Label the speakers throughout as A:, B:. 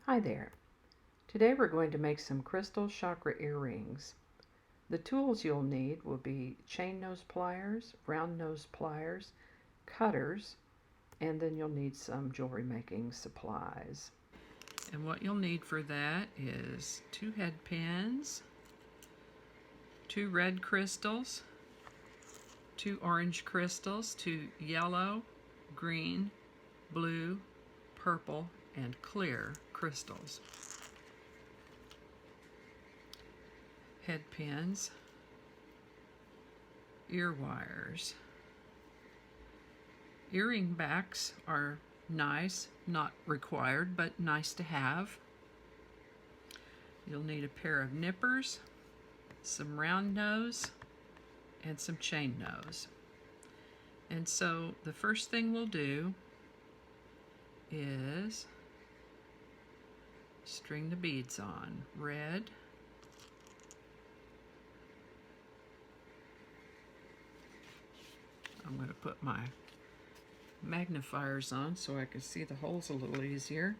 A: Hi there. Today we're going to make some Crystal Chakra Earrings. The tools you'll need will be chain nose pliers, round nose pliers, cutters, and then you'll need some jewelry making supplies. And what you'll need for that is 2 head pins, 2 red crystals, 2 orange crystals, 2 yellow, green, blue, purple, and clear crystals. Head pins, ear wires. Earring backs are nice, not required, but nice to have. You'll need a pair of nippers, some round nose, and some chain nose. And so the first thing we'll do is string the beads on. Red, I'm going to put my magnifiers on so I can see the holes a little easier.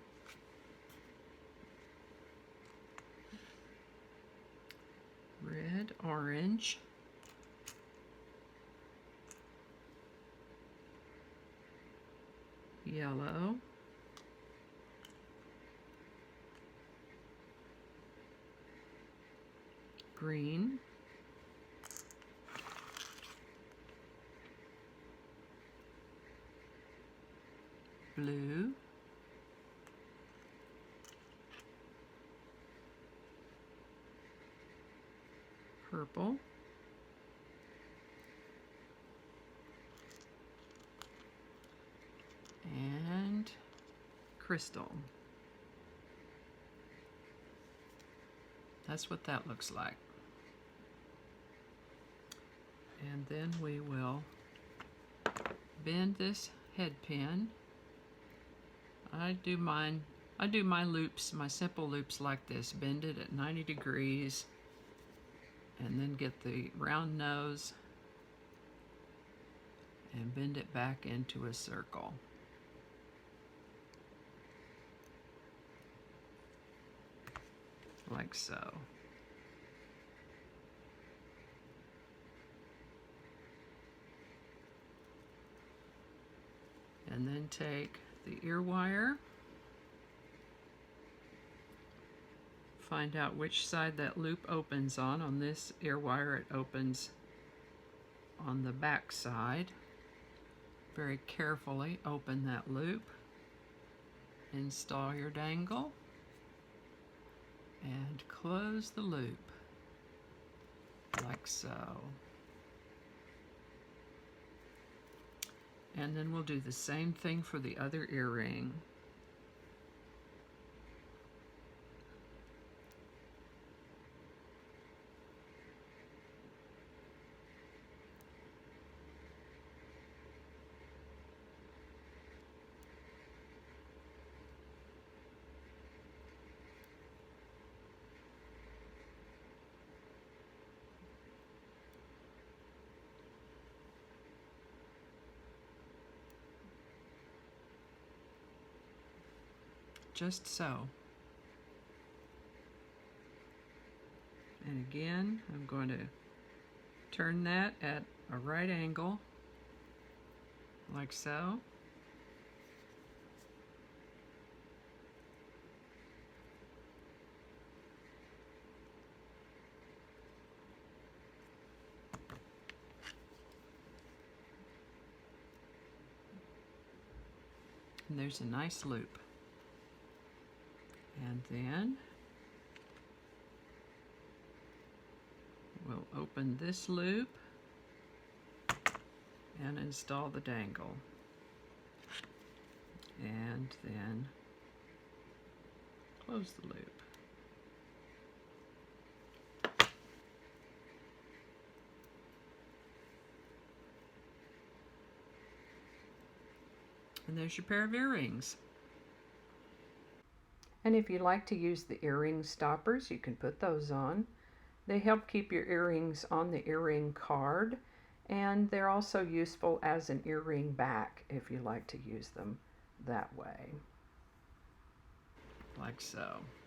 A: Red, orange, yellow, green, blue, purple, and crystal. That's what that looks like. And then we will bend this head pin. I do my loops, my simple loops like this. Bend it at 90 degrees and then get the round nose and bend it back into a circle. Like so. And then take the ear wire, find out which side that loop opens on. On this ear wire it opens on the back side. Very carefully open that loop, install your dangle, and close the loop like so. And then we'll do the same thing for the other earring. Just so. And again, I'm going to turn that at a right angle, like so. And there's a nice loop. And then we'll open this loop and install the dangle. And then close the loop. And there's your pair of earrings. And if you like to use the earring stoppers, you can put those on. They help keep your earrings on the earring card, and they're also useful as an earring back if you like to use them that way. Like
B: like so.